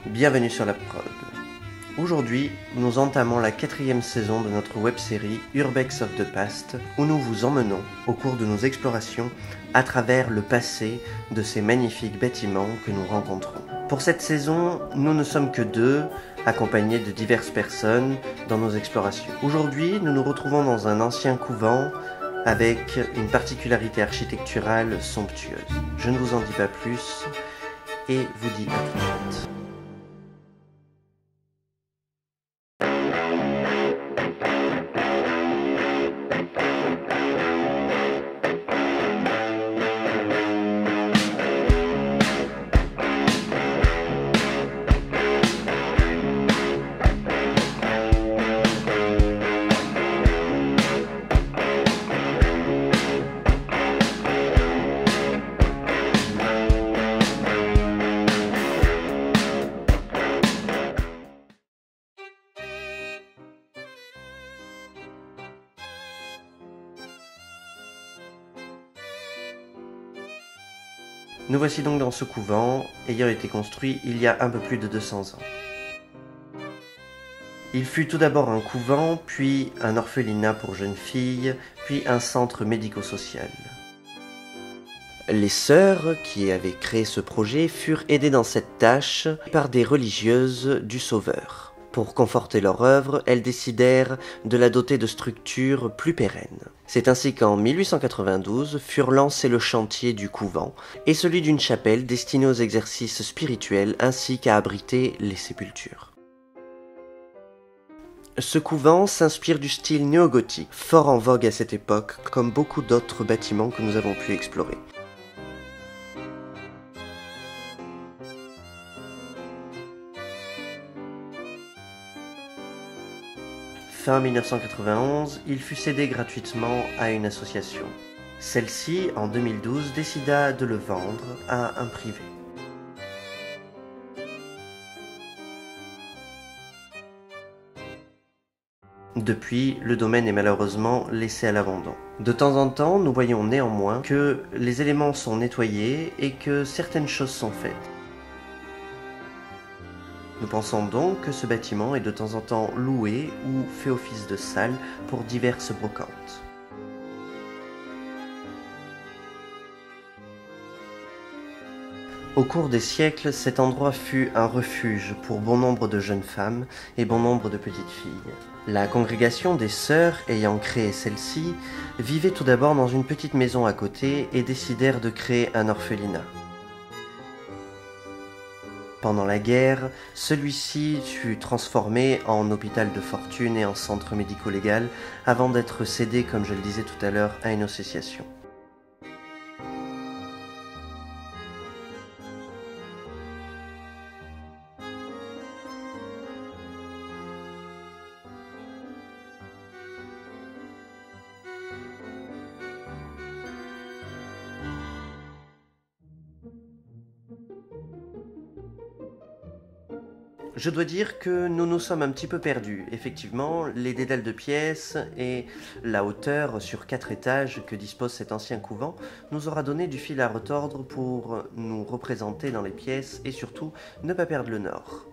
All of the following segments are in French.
Bienvenue sur la prod. Aujourd'hui, nous entamons la 4e saison de notre web-série Urbex of the Past, où nous vous emmenons, au cours de nos explorations, à travers le passé de ces magnifiques bâtiments que nous rencontrons. Pour cette saison, nous ne sommes que deux, accompagnés de diverses personnes dans nos explorations. Aujourd'hui, nous nous retrouvons dans un ancien couvent avec une particularité architecturale somptueuse. Je ne vous en dis pas plus et vous dis à tout de suite. Nous voici donc dans ce couvent, ayant été construit il y a un peu plus de 200 ans. Il fut tout d'abord un couvent, puis un orphelinat pour jeunes filles, puis un centre médico-social. Les sœurs qui avaient créé ce projet furent aidées dans cette tâche par des religieuses du Sauveur. Pour conforter leur œuvre, elles décidèrent de la doter de structures plus pérennes. C'est ainsi qu'en 1892 furent lancés le chantier du couvent et celui d'une chapelle destinée aux exercices spirituels ainsi qu'à abriter les sépultures. Ce couvent s'inspire du style néo-gothique, fort en vogue à cette époque, comme beaucoup d'autres bâtiments que nous avons pu explorer. Fin 1991, il fut cédé gratuitement à une association. Celle-ci, en 2012, décida de le vendre à un privé. Depuis, le domaine est malheureusement laissé à l'abandon. De temps en temps, nous voyons néanmoins que les éléments sont nettoyés et que certaines choses sont faites. Nous pensons donc que ce bâtiment est de temps en temps loué ou fait office de salle pour diverses brocantes. Au cours des siècles, cet endroit fut un refuge pour bon nombre de jeunes femmes et bon nombre de petites filles. La congrégation des sœurs ayant créé celle-ci vivait tout d'abord dans une petite maison à côté et décidèrent de créer un orphelinat. Pendant la guerre, celui-ci fut transformé en hôpital de fortune et en centre médico-légal avant d'être cédé, comme je le disais tout à l'heure, à une association. Je dois dire que nous nous sommes un petit peu perdus. Effectivement, les dédales de pièces et la hauteur sur 4 étages que dispose cet ancien couvent nous aura donné du fil à retordre pour nous représenter dans les pièces et surtout ne pas perdre le nord.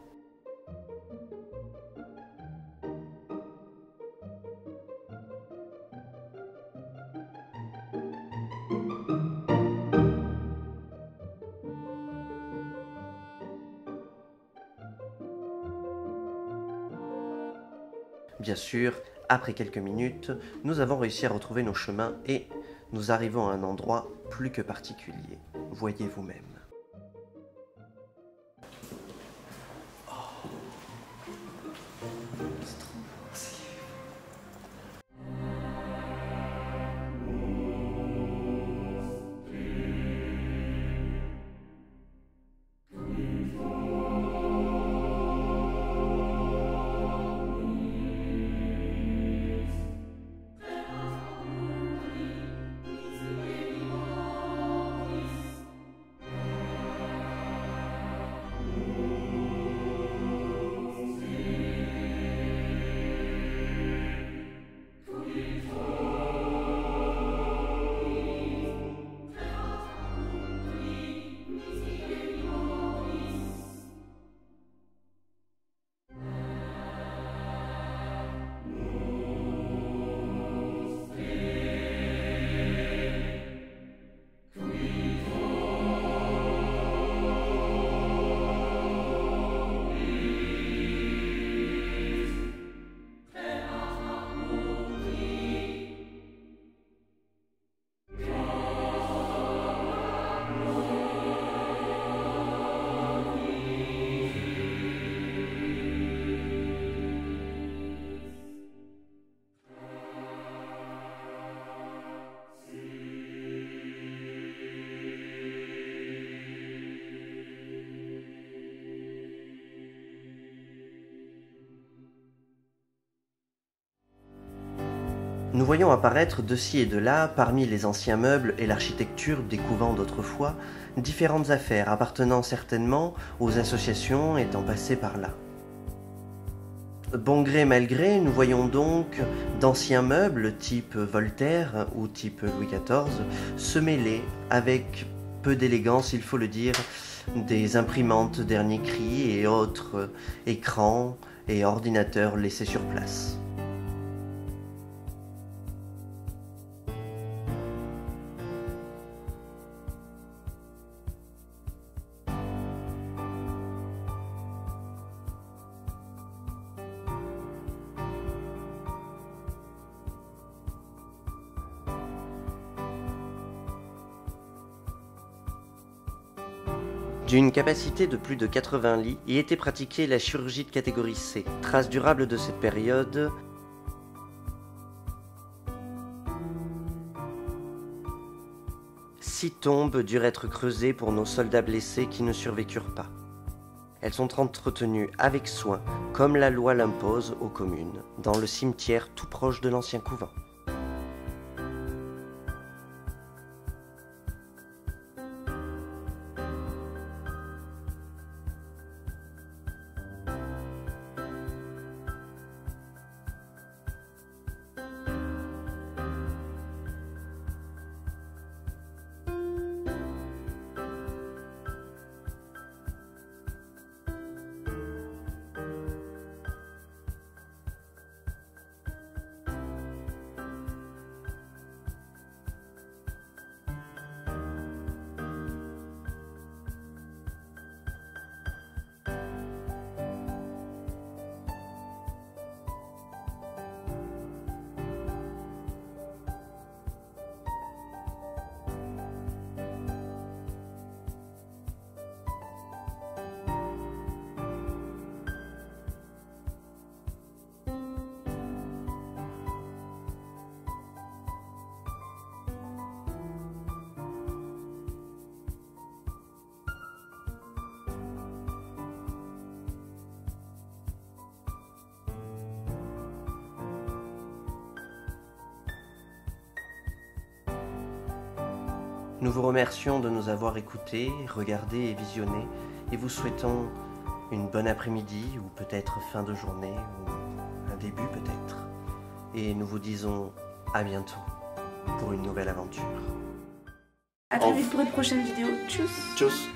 Bien sûr, après quelques minutes, nous avons réussi à retrouver nos chemins et nous arrivons à un endroit plus que particulier. Voyez vous-même. Nous voyons apparaître de ci et de là, parmi les anciens meubles et l'architecture des couvents d'autrefois, différentes affaires appartenant certainement aux associations étant passées par là. Bon gré mal gré, nous voyons donc d'anciens meubles type Voltaire ou type Louis XIV se mêler avec peu d'élégance, il faut le dire, des imprimantes dernier cri et autres écrans et ordinateurs laissés sur place. D'une capacité de plus de 80 lits, y était pratiquée la chirurgie de catégorie C. Trace durable de cette période, six tombes durent être creusées pour nos soldats blessés qui ne survécurent pas. Elles sont entretenues avec soin, comme la loi l'impose aux communes, dans le cimetière tout proche de l'ancien couvent. Nous vous remercions de nous avoir écoutés, regardés et visionnés, et vous souhaitons une bonne après-midi, ou peut-être fin de journée, ou un début peut-être. Et nous vous disons à bientôt pour une nouvelle aventure. À très vite pour une prochaine vidéo. Tchuss. Tchuss.